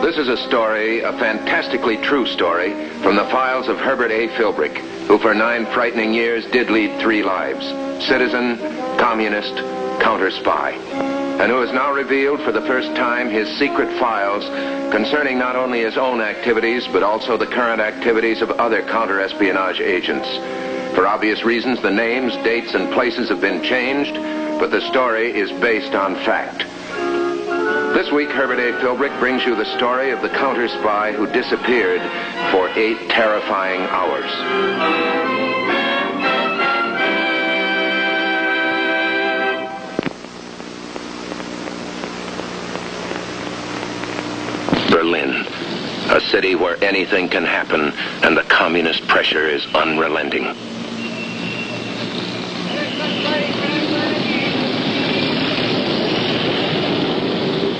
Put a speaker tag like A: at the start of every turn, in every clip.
A: This is a story, a fantastically true story, from the files of Herbert A. Philbrick, who for 9 frightening years did lead 3 lives: citizen, communist, counter-spy, and who has now revealed for the first time his secret files concerning not only his own activities, but also the current activities of other counter-espionage agents. For obvious reasons, the names, dates, and places have been changed, but the story is based on fact. This week, Herbert A. Philbrick brings you the story of the counter-spy who disappeared for 8 terrifying hours. Berlin, a city where anything can happen and the communist pressure is unrelenting.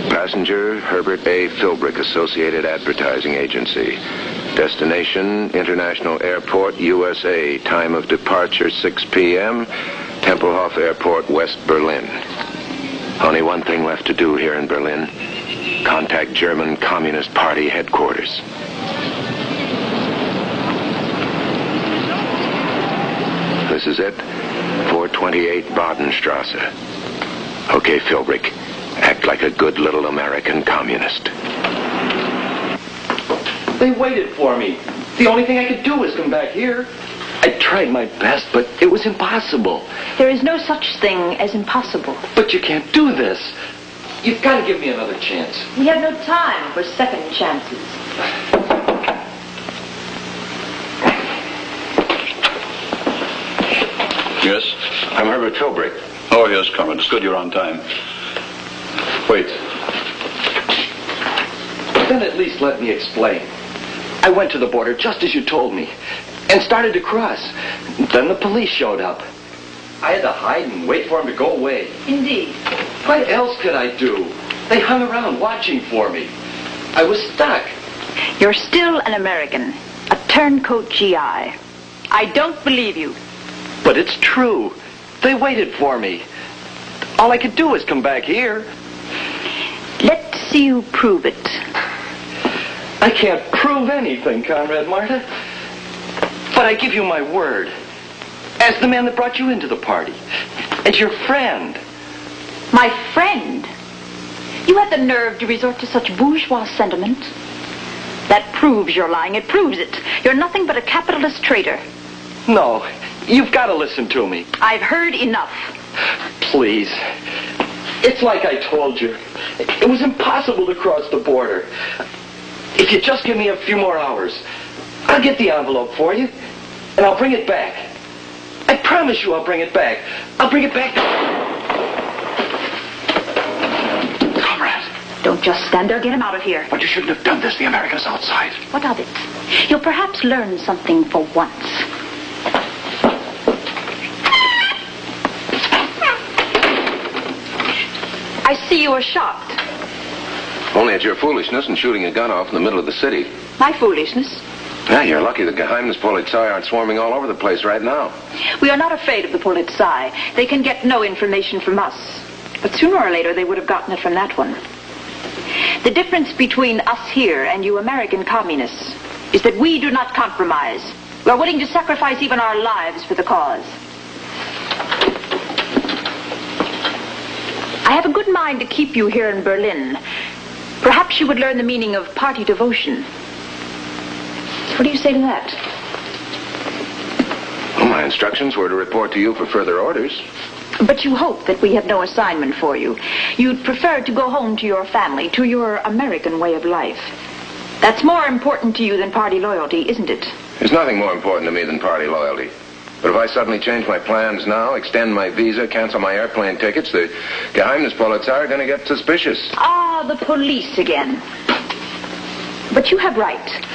A: Passenger, Herbert A. Philbrick, Associated Advertising Agency. Destination, International Airport, USA. Time of departure, 6 p.m. Tempelhof Airport, West Berlin. Only one thing left to do here in Berlin. Contact German Communist Party headquarters. This is it. 428 Badenstrasse. Okay, Philbrick. Act like a good little American communist.
B: They waited for me. The only thing I could do was come back here. I tried my best, but it was impossible.
C: There is no such thing as impossible.
B: But you can't do this. You've got to give me another chance.
C: We have no time for second chances.
D: Yes?
A: I'm Herbert Philbrick.
D: Oh, yes, Comrade. It's good you're on time. Wait.
B: Then at least let me explain. I went to the border just as you told me and started to cross. Then the police showed up. I had to hide and wait for them to go away.
C: Indeed.
B: What else could I do? They hung around watching for me. I was stuck.
C: You're still an American, a turncoat GI. I don't believe you.
B: But it's true. They waited for me. All I could do was come back here.
C: Let's see you prove it.
B: I can't prove anything, Comrade Marta. But I give you my word. As the man that brought you into the party. As your friend.
C: My friend? You had the nerve to resort to such bourgeois sentiment? That proves you're lying. It proves it. You're nothing but a capitalist traitor.
B: No, you've got to listen to me.
C: I've heard enough.
B: Please. It's like I told you. It was impossible to cross the border. If you just give me a few more hours, I'll get the envelope for you, and I'll bring it back. I promise you I'll bring it back. I'll bring it back.
D: Comrade.
C: Don't just stand there. Get him out of here.
D: But you shouldn't have done this. The Americans outside.
C: What of it? You'll perhaps learn something for once. I see you are shocked.
A: Only at your foolishness in shooting a gun off in the middle of the city.
C: My foolishness?
A: Yeah, you're lucky the Geheimnispolizei aren't swarming all over the place right now.
C: We are not afraid of the Polizei. They can get no information from us. But sooner or later, they would have gotten it from that one. The difference between us here and you American communists is that we do not compromise. We are willing to sacrifice even our lives for the cause. I have a good mind to keep you here in Berlin. Perhaps you would learn the meaning of party devotion. What do you say to that?
A: Well, my instructions were to report to you for further orders.
C: But you hope that we have no assignment for you. You'd prefer to go home to your family, to your American way of life. That's more important to you than party loyalty, isn't it?
A: There's nothing more important to me than party loyalty. But if I suddenly change my plans now, extend my visa, cancel my airplane tickets, the Geheimnispolizei are going to get suspicious.
C: Ah, the police again. But you have right.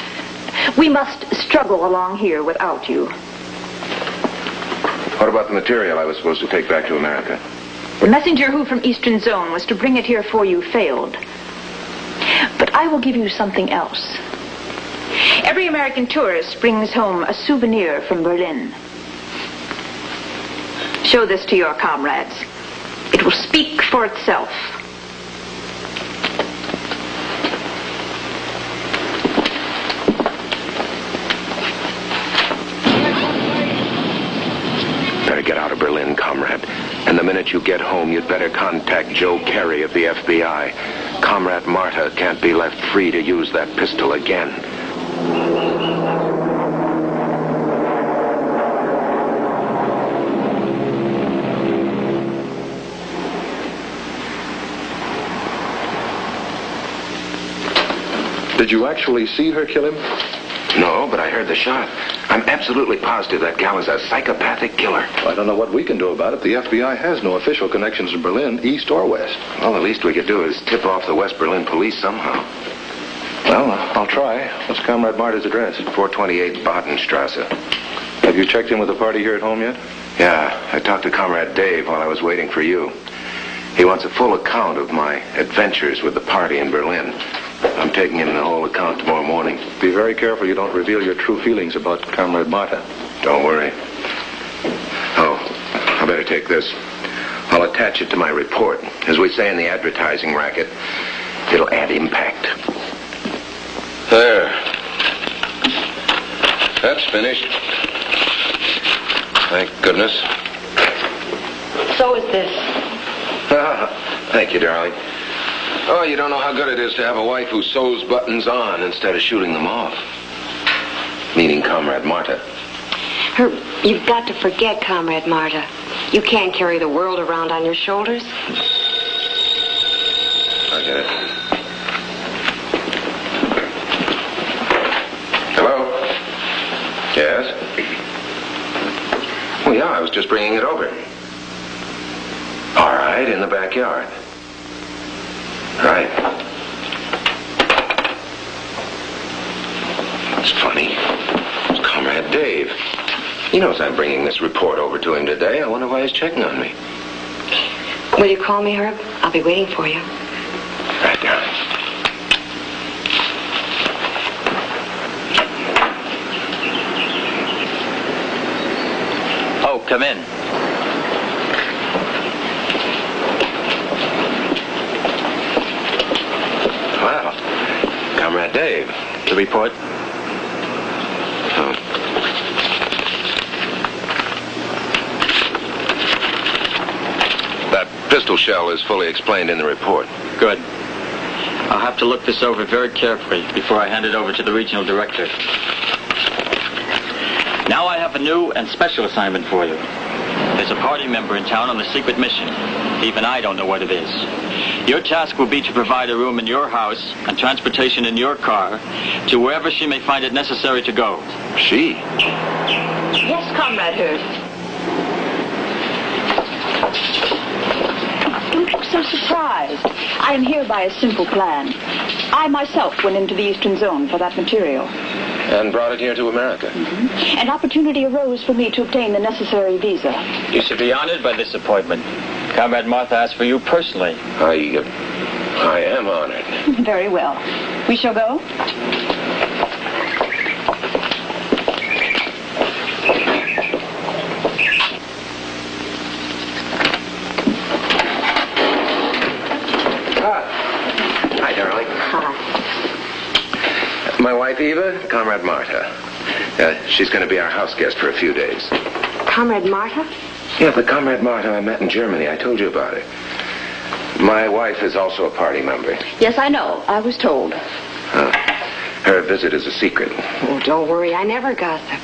C: We must struggle along here without you.
A: What about the material I was supposed to take back to America?
C: The messenger who from Eastern Zone was to bring it here for you failed. But I will give you something else. Every American tourist brings home a souvenir from Berlin. Show this to your comrades. It will speak for itself.
A: Berlin, comrade. And the minute you get home, you'd better contact Joe Carey of the FBI. Comrade Marta can't be left free to use that pistol again.
E: Did you actually see her kill him?
A: No, but I heard the shot. I'm absolutely positive that gal is a psychopathic killer.
E: Well, I don't know what we can do about it. The FBI has no official connections to Berlin, east or west.
A: Well, the least we could do is tip off the West Berlin police somehow.
E: Well, I'll try. What's Comrade Marta's address?
A: 428 Badenstrasse.
E: Have you checked in with the party here at home yet?
A: Yeah, I talked to Comrade Dave while I was waiting for you. He wants a full account of my adventures with the party in Berlin. I'm taking in the whole account tomorrow morning.
E: Be very careful you don't reveal your true feelings about Comrade Marta.
A: Don't worry. Oh, I better take this. I'll attach it to my report. As we say in the advertising racket, it'll add impact.
F: There. That's finished. Thank goodness.
C: So is this.
A: Thank you, darling. Oh, you don't know how good it is to have a wife who sews buttons on instead of shooting them off. Meaning Comrade Marta.
G: Herb, you've got to forget Comrade Marta. You can't carry the world around on your shoulders.
A: I get it. Hello? Yes? Oh, yeah, I was just bringing it over. All right, in the backyard. Right. It's funny. It's Comrade Dave. He knows I'm bringing this report over to him today. I wonder why he's checking on me.
G: Will you call me, Herb? I'll be waiting for you.
A: Right, darling.
B: Oh, come in.
A: Well, Comrade Dave.
B: The report?
A: Oh. That pistol shell is fully explained in the report.
B: Good. I'll have to look this over very carefully before I hand it over to the regional director. Now I have a new and special assignment for you. There's a party member in town on a secret mission. Even I don't know what it is. Your task will be to provide a room in your house and transportation in your car to wherever she may find it necessary to go.
A: She?
C: Yes, Comrade Hurd. Don't look so surprised. I am here by a simple plan. I myself went into the Eastern Zone for that material.
A: And brought it here to America.
C: Mm-hmm. An opportunity arose for me to obtain the necessary visa.
B: You should be honored by this appointment. Comrade Martha asked for you personally.
A: I am honored.
C: Very well. We shall go?
A: Hi, darling. My wife, Eva, Comrade Marta. She's going to be our house guest for a few days.
G: Comrade Marta?
A: Yeah, the Comrade Marta I met in Germany. I told you about her. My wife is also a party member.
C: Yes, I know. I was told.
A: Her visit is a secret.
G: Oh, don't worry. I never gossip.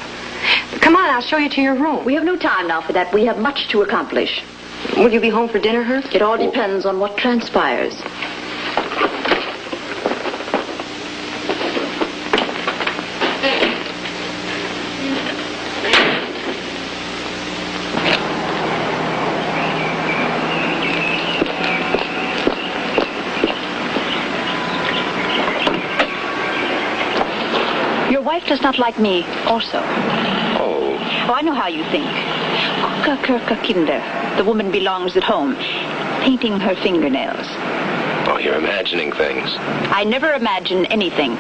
G: Come on, I'll show you to your room.
C: We have no time now for that. We have much to accomplish.
G: Will you be home for dinner, Herb?
C: It all depends on what transpires. Your wife does not like me also.
A: Oh.
C: Oh, I know how you think. Kirke Kinder. The woman belongs at home, painting her fingernails.
A: Oh, you're imagining things.
C: I never imagine anything.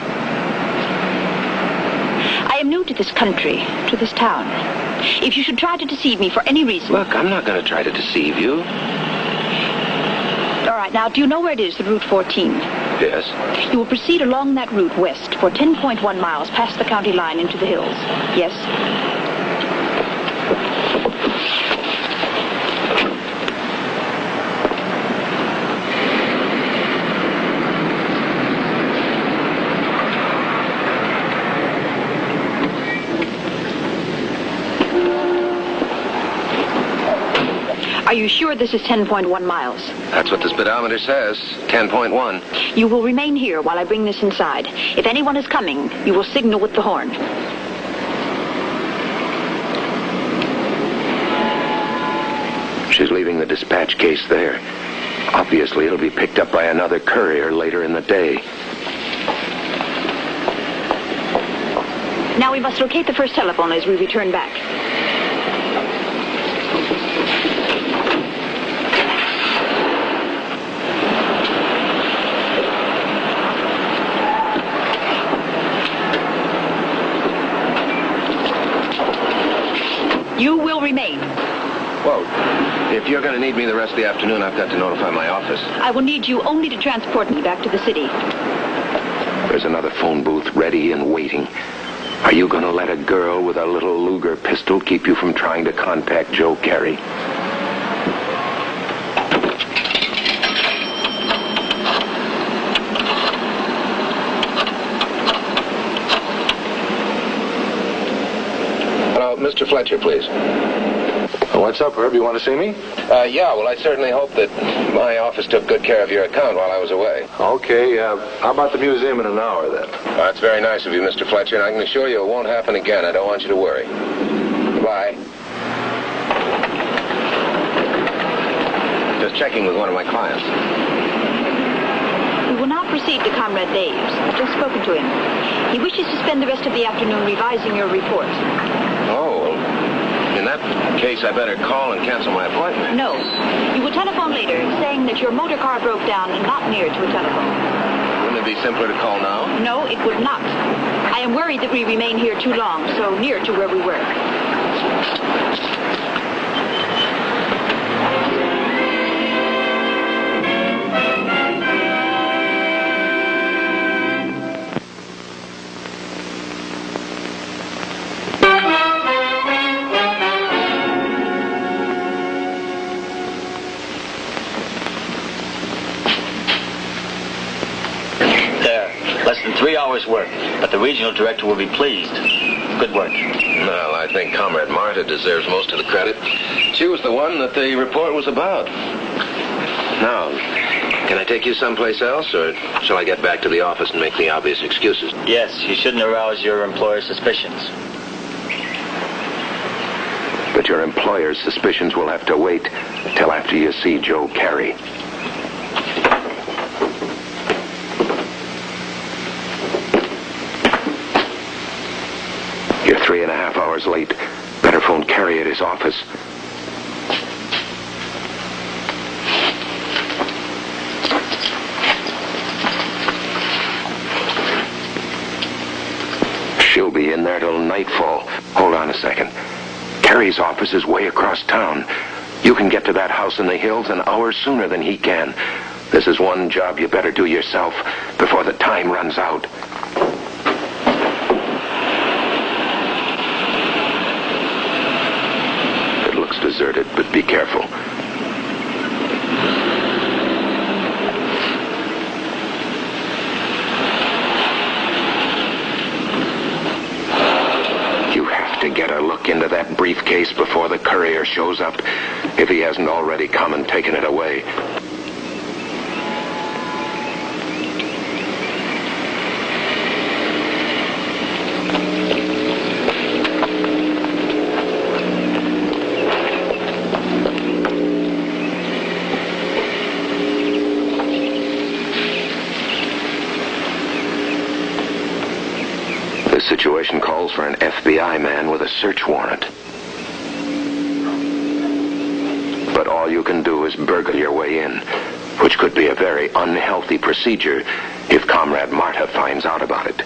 C: I am new to this country, to this town. If you should try to deceive me for any reason...
A: Look, I'm not going to try to deceive you.
C: All right, now, do you know where it is, the Route 14?
A: Yes.
C: You will proceed along that route west for 10.1 miles past the county line into the hills. Yes? Are you sure this is 10.1 miles?
A: That's what the speedometer says, 10.1.
C: You will remain here while I bring this inside. If anyone is coming, you will signal with the horn.
A: She's leaving the dispatch case there. Obviously, it'll be picked up by another courier later in the day.
C: Now we must locate the first telephone as we return back. You will remain.
A: Whoa. If you're going to need me the rest of the afternoon, I've got to notify my office.
C: I will need you only to transport me back to the city.
A: There's another phone booth ready and waiting. Are you going to let a girl with a little Luger pistol keep you from trying to contact Joe Carey? Hello, Mr. Fletcher, please.
E: What's up, Herb? You want to see me?
A: Yeah, well, I certainly hope that my office took good care of your account while I was away.
E: Okay, how about the museum in an hour, then?
A: That's very nice of you, Mr. Fletcher, and I can assure you it won't happen again. I don't want you to worry. Goodbye. Just checking with one of my clients.
C: We will now proceed to Comrade Dave's. I've just spoken to him. He wishes to spend the rest of the afternoon revising your report.
A: Oh, well, in that case, I better call and cancel my appointment.
C: No. You will telephone later, saying that your motor car broke down and not near to a telephone.
A: Wouldn't it be simpler to call now?
C: No, it would not. I am worried that we remain here too long, so near to where we were.
F: Less than 3 hours' work, but the regional director will be pleased. Good work.
A: Well, I think Comrade Marta deserves most of the credit. She was the one that the report was about. Now, can I take you someplace else, or shall I get back to the office and make the obvious excuses?
F: Yes, you shouldn't arouse your employer's suspicions.
A: But your employer's suspicions will have to wait till after you see Joe Carey. You're 3.5 hours late. Better phone Carey at his office. She'll be in there till nightfall. Hold on a second. Carey's office is way across town. You can get to that house in the hills an hour sooner than he can. This is one job you better do yourself before the time runs out. It looks deserted, but be careful. To get a look into that briefcase before the courier shows up, if he hasn't already come and taken it away. The situation calls for an FBI man with a search warrant. But all you can do is burgle your way in, which could be a very unhealthy procedure if Comrade Marta finds out about it.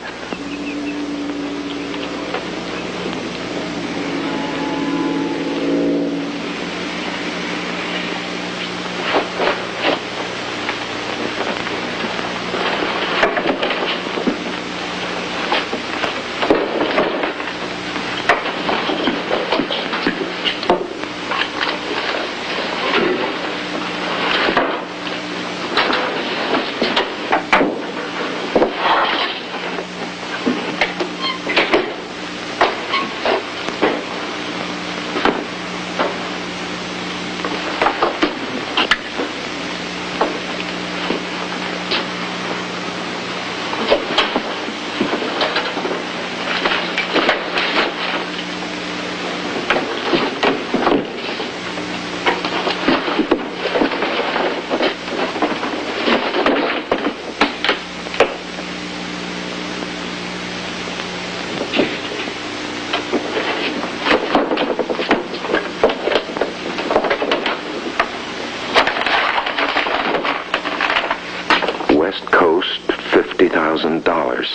A: West Coast, $50,000.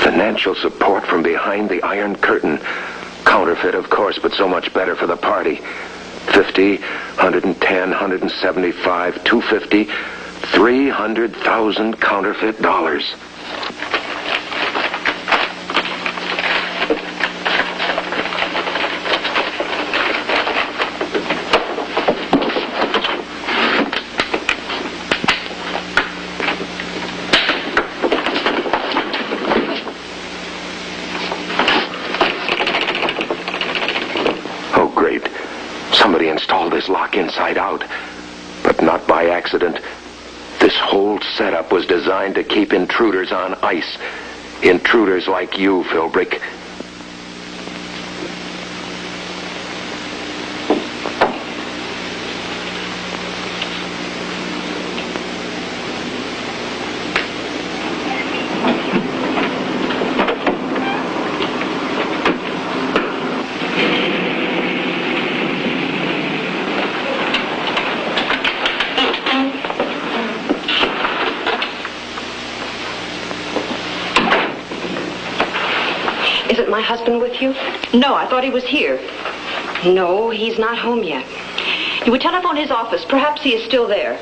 A: Financial support from behind the Iron Curtain. Counterfeit, of course, but so much better for the party. 50, 110, 175, 250, 300,000 counterfeit dollars. Somebody installed this lock inside out, but not by accident. This whole setup was designed to keep intruders on ice. Intruders like you, Philbrick.
G: Isn't my husband with you?
C: No, I thought he was here.
G: No, he's not home yet.
C: You would telephone his office. Perhaps he is still there.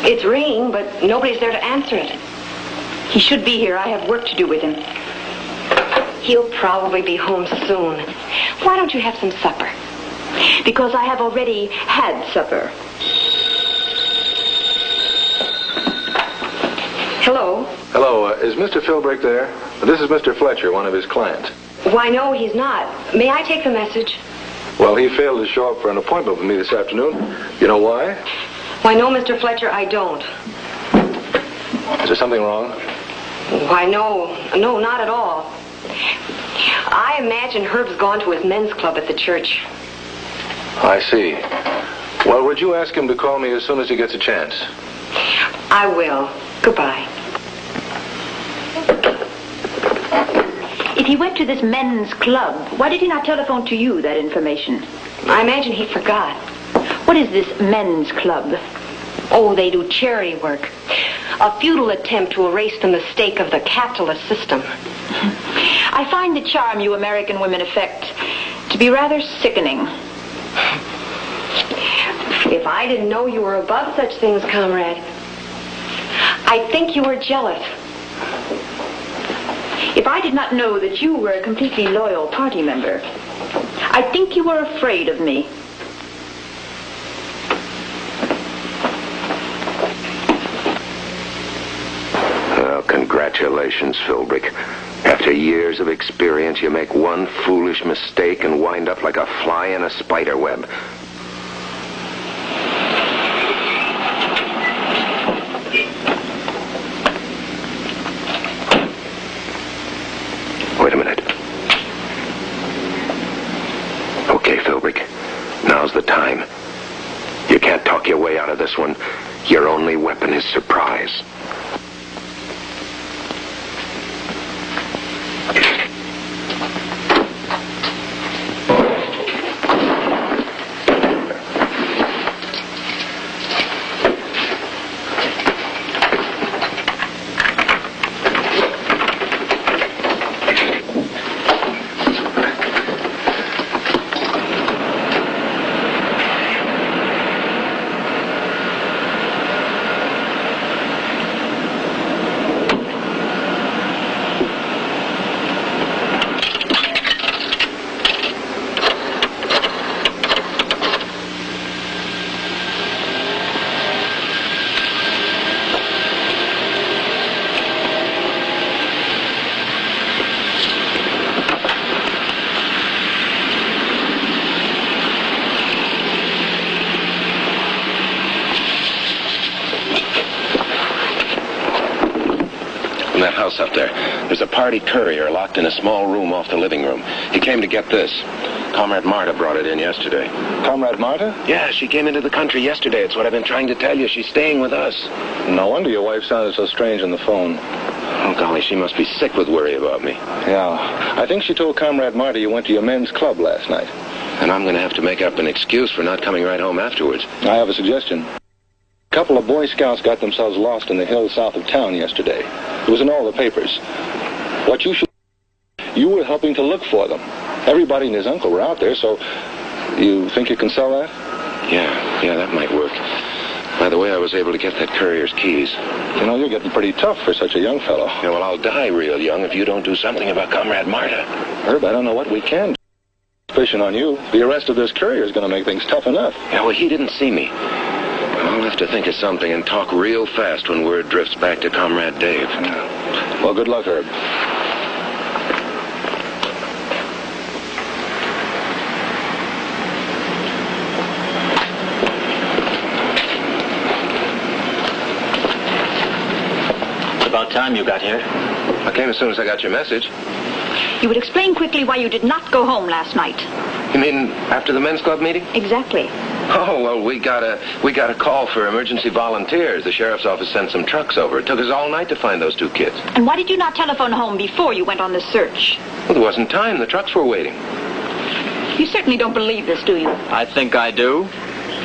G: It's ringing, but nobody's there to answer it.
C: He should be here. I have work to do with him.
G: He'll probably be home soon. Why don't you have some supper?
C: Because I have already had supper.
G: Hello?
E: Hello, is Mr. Philbrick there? This is Mr. Fletcher, one of his clients.
G: Why, no, he's not. May I take the message?
E: Well, he failed to show up for an appointment with me this afternoon. You know why?
G: Why, no, Mr. Fletcher, I don't.
E: Is there something wrong?
G: Why, no, not at all. I imagine Herb's gone to his men's club at the church.
E: I see. Well, would you ask him to call me as soon as he gets a chance?
G: I will. Goodbye.
C: If he went to this men's club, why did he not telephone to you that information?
G: I imagine he forgot.
C: What is this men's club?
G: Oh, they do charity work. A futile attempt to erase the mistake of the capitalist system.
C: I find the charm you American women affect to be rather sickening.
G: If I didn't know you were above such things, comrade, I'd think you were jealous.
C: If I did not know that you were a completely loyal party member, I'd think you were afraid of me.
A: Well, congratulations, Philbrick. After years of experience, you make one foolish mistake and wind up like a fly in a spider web. Wait a minute. Okay, Philbrick. Now's the time. You can't talk your way out of this one. Your only weapon is surprise. That house up there. There's a party courier locked in a small room off the living room. He came to get this. Comrade Marta brought it in yesterday.
E: Comrade Marta?
A: Yeah, she came into the country yesterday. It's what I've been trying to tell you. She's staying with us.
E: No wonder your wife sounded so strange on the phone.
A: Oh, golly, she must be sick with worry about me.
E: Yeah. I think she told Comrade Marty you went to your men's club last night.
A: And I'm going to have to make up an excuse for not coming right home afterwards.
E: I have a suggestion. A couple of Boy Scouts got themselves lost in the hills south of town yesterday. It was in all the papers. What you should... You were helping to look for them. Everybody and his uncle were out there, so... You think you can sell that?
A: Yeah, that might work. By the way, I was able to get that courier's keys.
E: You know, you're getting pretty tough for such a young fellow.
A: Yeah, well, I'll die real young if you don't do something about Comrade Marta.
E: Herb, I don't know what we can do. Suspicion on you. The arrest of this courier is going to make things tough enough.
A: Yeah, well, he didn't see me. I'll have to think of something and talk real fast when word drifts back to Comrade Dave.
E: Well, good luck, Herb.
F: It's about time you got here.
A: I came as soon as I got your message.
C: You would explain quickly why you did not go home last night.
A: You mean after the men's club meeting?
C: Exactly.
A: Oh, well, we got a call for emergency volunteers. The sheriff's office sent some trucks over. It took us all night to find those two kids.
C: And why did you not telephone home before you went on this search?
A: Well, there wasn't time. The trucks were waiting.
C: You certainly don't believe this, do you?
F: I think I do.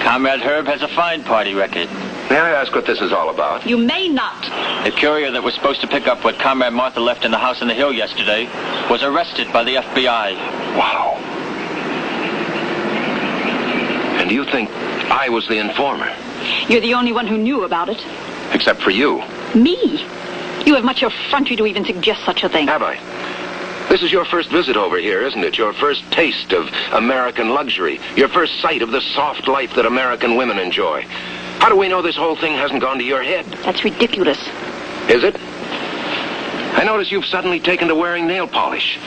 F: Comrade Herb has a fine party record.
A: May I ask what this is all about?
C: You may not.
F: The courier that was supposed to pick up what Comrade Martha left in the house on the hill yesterday was arrested by the FBI.
A: Wow. And you think I was the informer?
C: You're the only one who knew about it.
A: Except for you.
C: Me? You have much effrontery to even suggest such a thing.
A: Have I? This is your first visit over here, isn't it? Your first taste of American luxury. Your first sight of the soft life that American women enjoy. How do we know this whole thing hasn't gone to your head?
C: That's ridiculous.
A: Is it? I notice you've suddenly taken to wearing nail polish.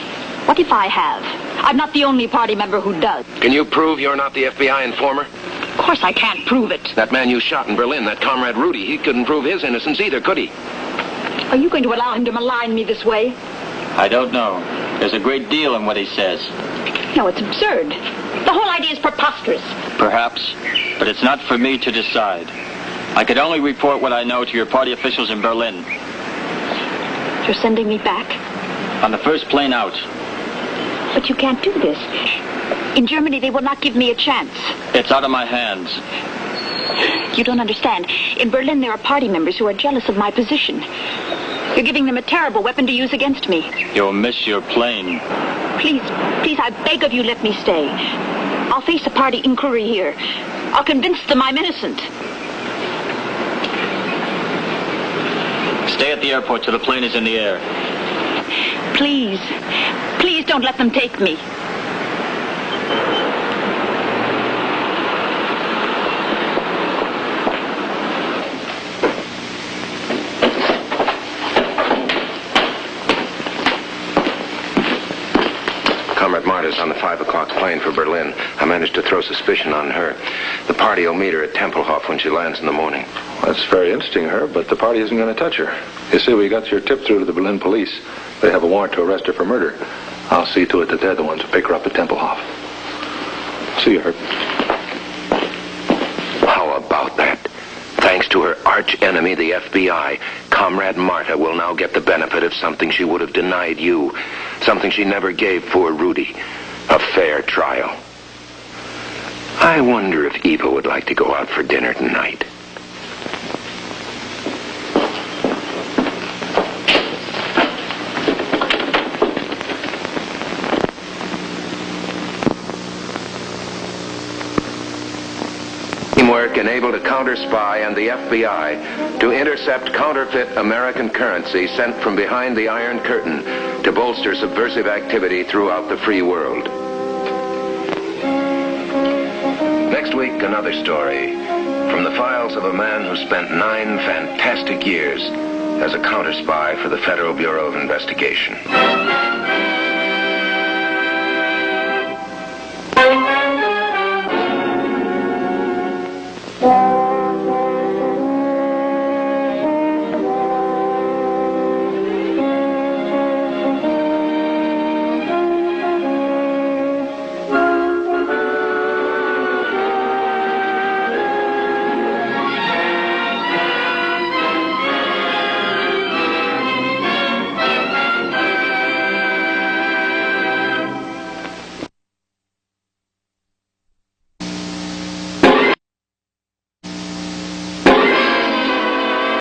C: What if I have? I'm not the only party member who does.
A: Can you prove you're not the FBI informer?
C: Of course I can't prove it.
A: That man you shot in Berlin, that Comrade Rudy, he couldn't prove his innocence either, could he?
C: Are you going to allow him to malign me this way?
F: I don't know. There's a great deal in what he says.
C: No, it's absurd. The whole idea is preposterous.
F: Perhaps, but it's not for me to decide. I could only report what I know to your party officials in Berlin.
C: You're sending me back?
F: On the first plane out.
C: But you can't do this. In Germany, they will not give me a chance.
F: It's out of my hands.
C: You don't understand. In Berlin, there are party members who are jealous of my position. You're giving them a terrible weapon to use against me.
F: You'll miss your plane.
C: Please, I beg of you, let me stay. I'll face a party inquiry here. I'll convince them I'm innocent.
F: Stay at the airport till the plane is in the air.
C: Please don't let them take me.
A: Comrade Marta's on the 5 o'clock plane for Berlin. I managed to throw suspicion on her. The party will meet her at Tempelhof when she lands in the morning.
E: That's very interesting, Herb, but the party isn't going to touch her. You see, we got your tip through to the Berlin police. They have a warrant to arrest her for murder. I'll see to it that they're the ones who pick her up at Tempelhof. See you, Herb.
A: How about that? Thanks to her arch enemy, the FBI, Comrade Marta will now get the benefit of something she would have denied you. Something she never gave poor Rudy. A fair trial. I wonder if Eva would like to go out for dinner tonight. Teamwork enabled a counter-spy and the FBI to intercept counterfeit American currency sent from behind the Iron Curtain to bolster subversive activity throughout the free world. Next week, another story from the files of a man who spent 9 fantastic years as a counter-spy for the Federal Bureau of Investigation.
H: Yeah.